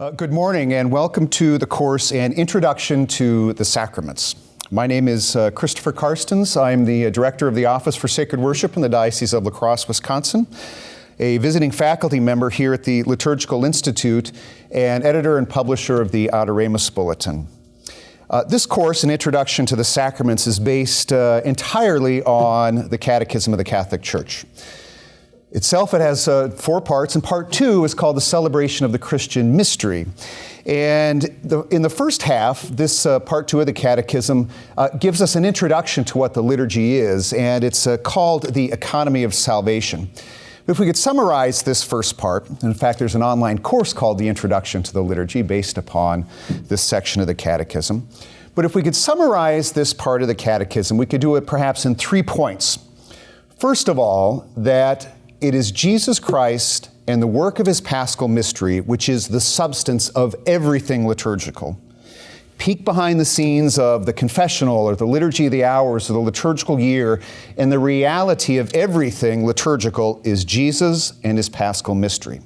Good morning and welcome to the course An Introduction to the Sacraments. My name is Christopher Carstens. I'm the Director of the Office for Sacred Worship in the Diocese of La Crosse, Wisconsin, a visiting faculty member here at the Liturgical Institute, and editor and publisher of the Adoremus Bulletin. This course, An Introduction to the Sacraments, is based entirely on the Catechism of the Catholic Church. Itself, it has 4 parts, and part 2 is called the Celebration of the Christian Mystery. And in the first half, this part 2 of the Catechism gives us an introduction to what the liturgy is, and it's called the Economy of Salvation. If we could summarize this first part, in fact, there's an online course called The Introduction to the Liturgy based upon this section of the Catechism. But if we could summarize this part of the Catechism, we could do it perhaps in 3 points. First of all, that it is Jesus Christ and the work of His Paschal mystery, which is the substance of everything liturgical. Peek behind the scenes of the confessional or the liturgy of the hours or the liturgical year, and the reality of everything liturgical is Jesus and His Paschal mystery.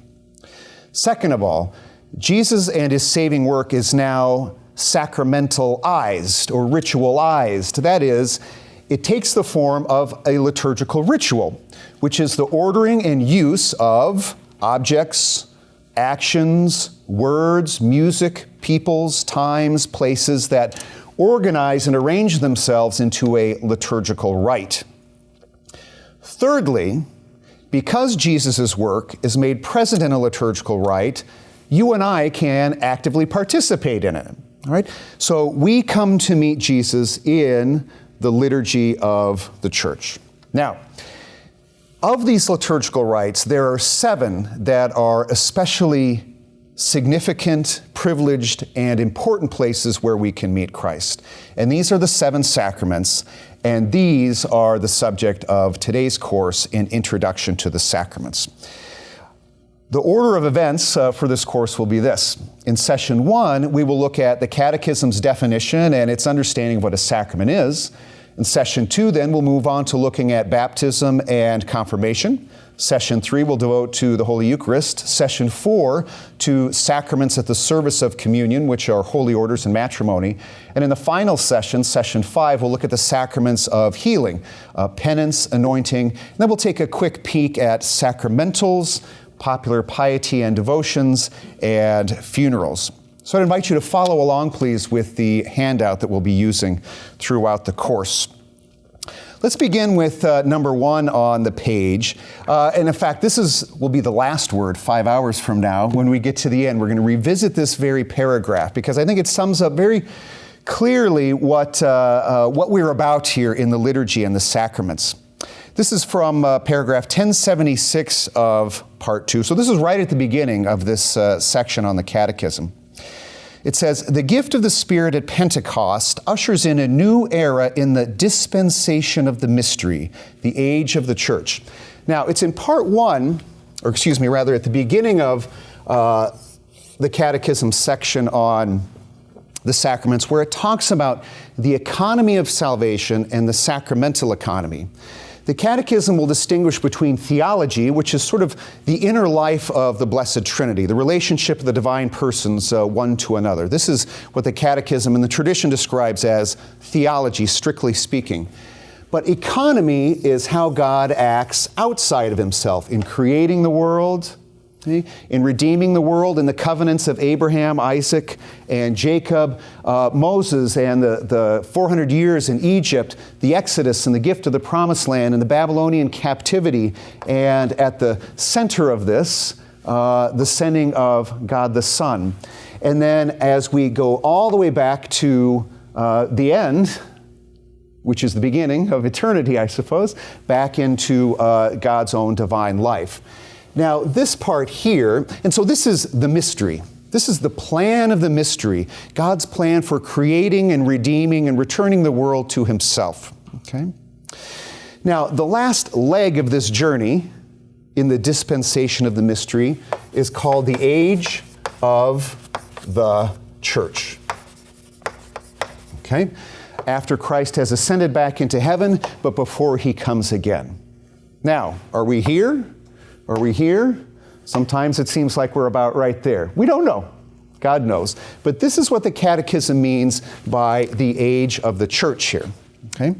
Second of all, Jesus and His saving work is now sacramentalized or ritualized. That is, it takes the form of a liturgical ritual, which is the ordering and use of objects, actions, words, music, peoples, times, places that organize and arrange themselves into a liturgical rite. Thirdly, because Jesus' work is made present in a liturgical rite, you and I can actively participate in it. All right? So we come to meet Jesus in the liturgy of the Church. Now, of these liturgical rites, there are 7 that are especially significant, privileged, and important places where we can meet Christ. And these are the 7 sacraments, and these are the subject of today's course, An Introduction to the Sacraments. The order of events for this course will be this. In session 1, we will look at the Catechism's definition and its understanding of what a sacrament is. In session 2, then, we'll move on to looking at baptism and confirmation. Session 3 we'll devote to the Holy Eucharist. Session 4 to sacraments at the service of communion, which are holy orders and matrimony. And in the final session, session 5, we'll look at the sacraments of healing, penance, anointing. And then we'll take a quick peek at sacramentals, popular piety and devotions, and funerals. So I'd invite you to follow along, please, with the handout that we'll be using throughout the course. Let's begin with number 1 on the page. And in fact, this will be the last word 5 hours from now. When we get to the end, we're going to revisit this very paragraph because I think it sums up very clearly what we're about here in the liturgy and the sacraments. This is from paragraph 1076 of part 2. So this is right at the beginning of this section on the Catechism. It says, the gift of the Spirit at Pentecost ushers in a new era in the dispensation of the mystery, the age of the Church. Now, it's in part 1, or excuse me, rather at the beginning of the Catechism section on the sacraments, where it talks about the economy of salvation and the sacramental economy. The Catechism will distinguish between theology, which is sort of the inner life of the Blessed Trinity, the relationship of the divine persons one to another. This is what the Catechism and the tradition describes as theology, strictly speaking. But economy is how God acts outside of Himself in creating the world, in redeeming the world, in the covenants of Abraham, Isaac, and Jacob, Moses, and the 400 years in Egypt, the Exodus and the gift of the Promised Land, and the Babylonian captivity, and at the center of this, the sending of God the Son. And then as we go all the way back to the end, which is the beginning of eternity, I suppose, back into God's own divine life. Now, this part here, and so this is the mystery. This is the plan of the mystery, God's plan for creating and redeeming and returning the world to Himself. Okay? Now, the last leg of this journey in the dispensation of the mystery is called the age of the Church. Okay? After Christ has ascended back into heaven, but before He comes again. Now, are we here? Are we here? Sometimes it seems like we're about right there. We don't know. God knows. But this is what the Catechism means by the age of the church here. Okay?